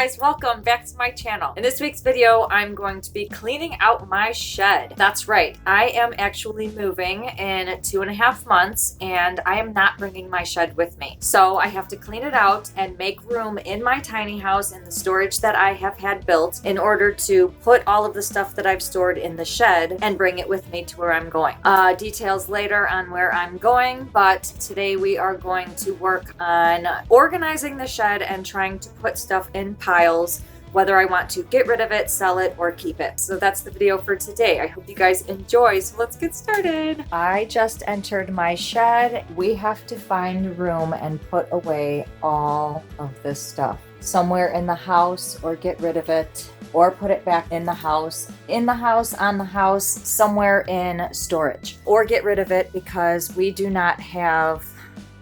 guys, welcome back to my channel. In this week's video, I'm going to be cleaning out my shed. That's right, I am actually moving in 2.5 months and I am not bringing my shed with me. So I have to clean it out and make room in my tiny house in the storage that I have had built in order to put all of the stuff that I've stored in the shed and bring it with me to where I'm going. Details later on where I'm going, but today we are going to work on organizing the shed and trying to put stuff in piles, whether I want to get rid of it, sell it, or keep it. So that's the video for today. I hope you guys enjoy, so let's get started. I just entered my shed. We have to find room and put away all of this stuff somewhere in the house, or get rid of it, or put it back in the house, on the house, somewhere in storage, or get rid of it because we do not have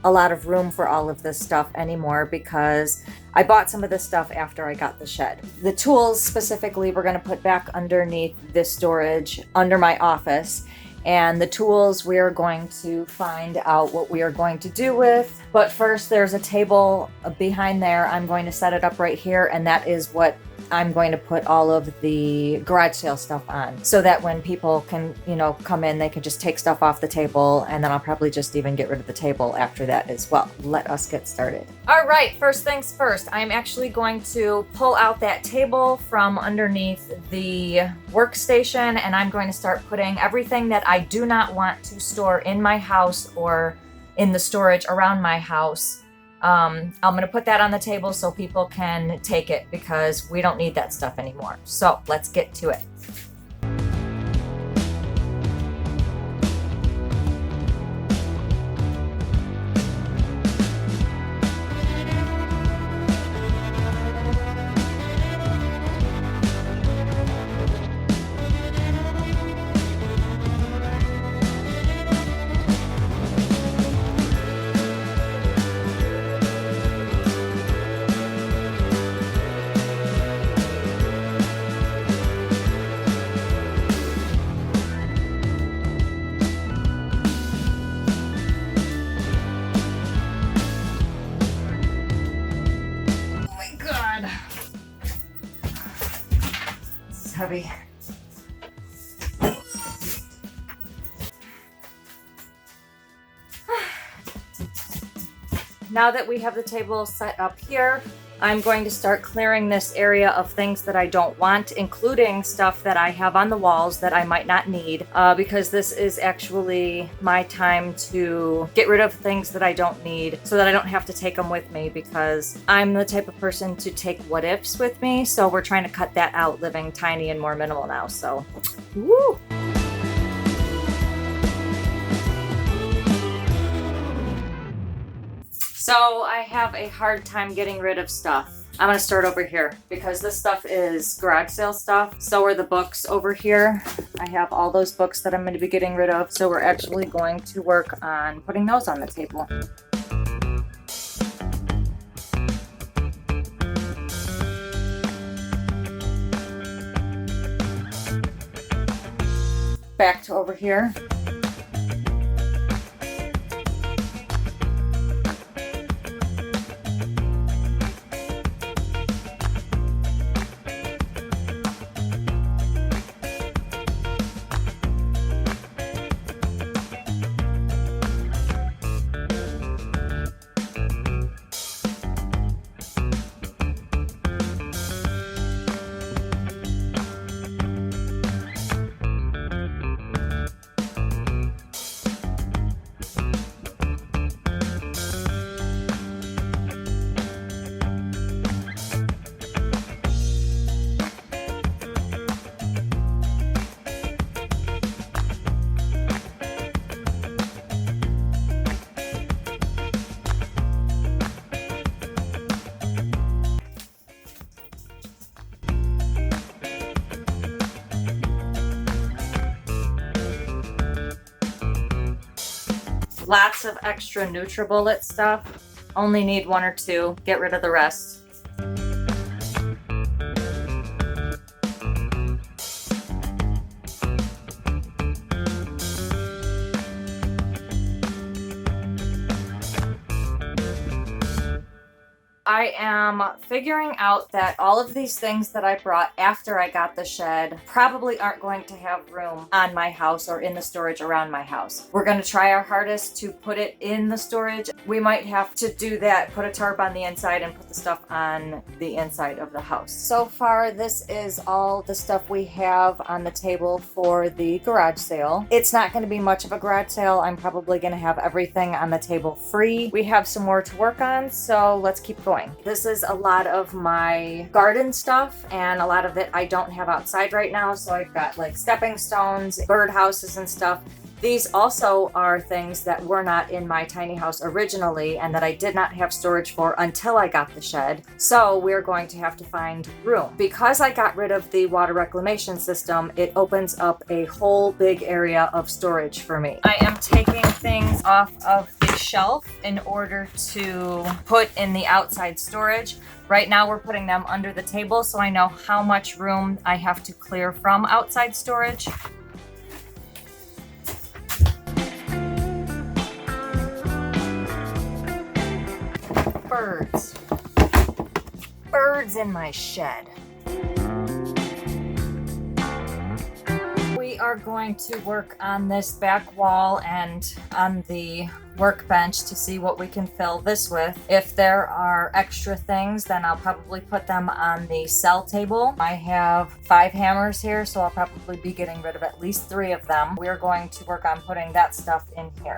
a lot of room for all of this stuff anymore because I bought some of this stuff after I got the shed. The tools specifically we're going to put back underneath this storage under my office, and the tools we are going to find out what we are going to do with. But first, there's a table behind there. I'm going to set it up right here, and that is what I'm going to put all of the garage sale stuff on, so that when people can, come in, they can just take stuff off the table, and then I'll probably just even get rid of the table after that as well. Let us get started. All right, first things first, I'm actually going to pull out that table from underneath the workstation, and I'm going to start putting everything that I do not want to store in my house or in the storage around my house. I'm going to put that on the table so people can take it because we don't need that stuff anymore. So let's get to it. Heavy. Now that we have the table set up here, I'm going to start clearing this area of things that I don't want, including stuff that I have on the walls that I might not need, because this is actually my time to get rid of things that I don't need so that I don't have to take them with me, because I'm the type of person to take what ifs with me. So we're trying to cut that out, living tiny and more minimal now. So, woo! So I have a hard time getting rid of stuff. I'm gonna start over here because this stuff is garage sale stuff. So are the books over here. I have all those books that I'm gonna be getting rid of. So we're actually going to work on putting those on the table. Back to over here. Lots of extra NutriBullet stuff. Only need 1 or 2. Get rid of the rest. I am figuring out that all of these things that I brought after I got the shed probably aren't going to have room on my house or in the storage around my house. We're going to try our hardest to put it in the storage. We might have to do that, put a tarp on the inside and put the stuff on the inside of the house. So far, this is all the stuff we have on the table for the garage sale. It's not going to be much of a garage sale. I'm probably going to have everything on the table free. We have some more to work on, so let's keep going. This is a lot of my garden stuff, and a lot of it I don't have outside right now, so I've got like stepping stones, bird houses and stuff. These also are things that were not in my tiny house originally and that I did not have storage for until I got the shed. So we're going to have to find room. Because I got rid of the water reclamation system, it opens up a whole big area of storage for me. I am taking things off of the shelf in order to put in the outside storage. Right now we're putting them under the table so I know how much room I have to clear from outside storage. Birds. Birds in my shed. We are going to work on this back wall and on the workbench to see what we can fill this with. If there are extra things, then I'll probably put them on the cell table. I have 5 hammers here, so I'll probably be getting rid of at least 3 of them. We're going to work on putting that stuff in here.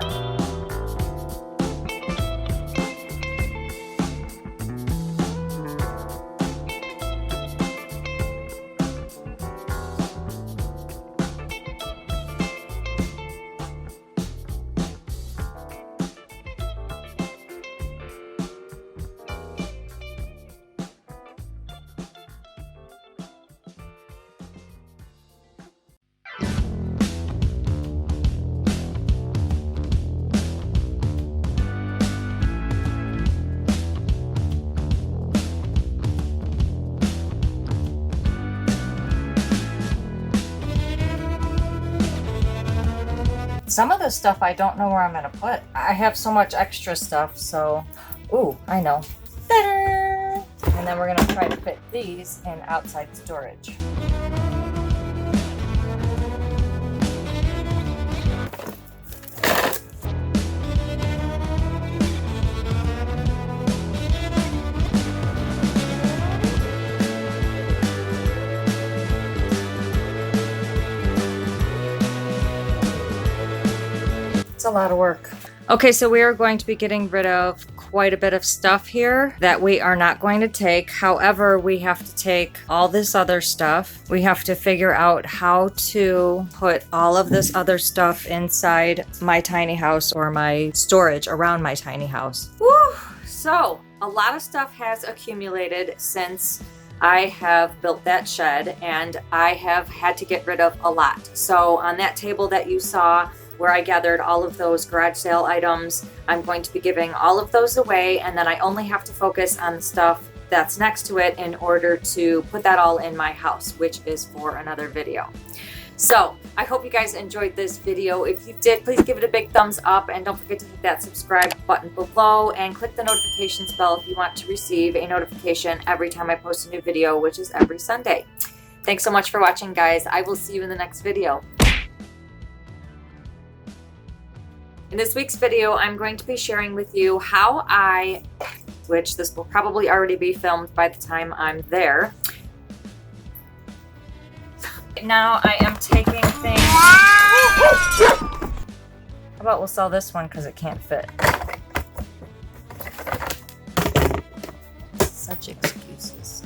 Some of this stuff I don't know where I'm gonna put. I have so much extra stuff, so... Ooh, I know. Ta-da! And then we're gonna try to fit these in outside storage. It's a lot of work. Okay, so we are going to be getting rid of quite a bit of stuff here that we are not going to take. However, we have to take all this other stuff. We have to figure out how to put all of this other stuff inside my tiny house or my storage around my tiny house. Woo! So, a lot of stuff has accumulated since I have built that shed, and I have had to get rid of a lot. So on that table that you saw, where I gathered all of those garage sale items, I'm going to be giving all of those away, and then I only have to focus on the stuff that's next to it in order to put that all in my house, which is for another video. So I hope you guys enjoyed this video. If you did, please give it a big thumbs up, and don't forget to hit that subscribe button below and click the notifications bell if you want to receive a notification every time I post a new video, which is every Sunday. Thanks so much for watching, guys. I will see you in the next video. In this week's video, I'm going to be sharing with you how which this will probably already be filmed by the time I'm there. Now I am taking things. How about we'll sell this one because it can't fit. Such excuses.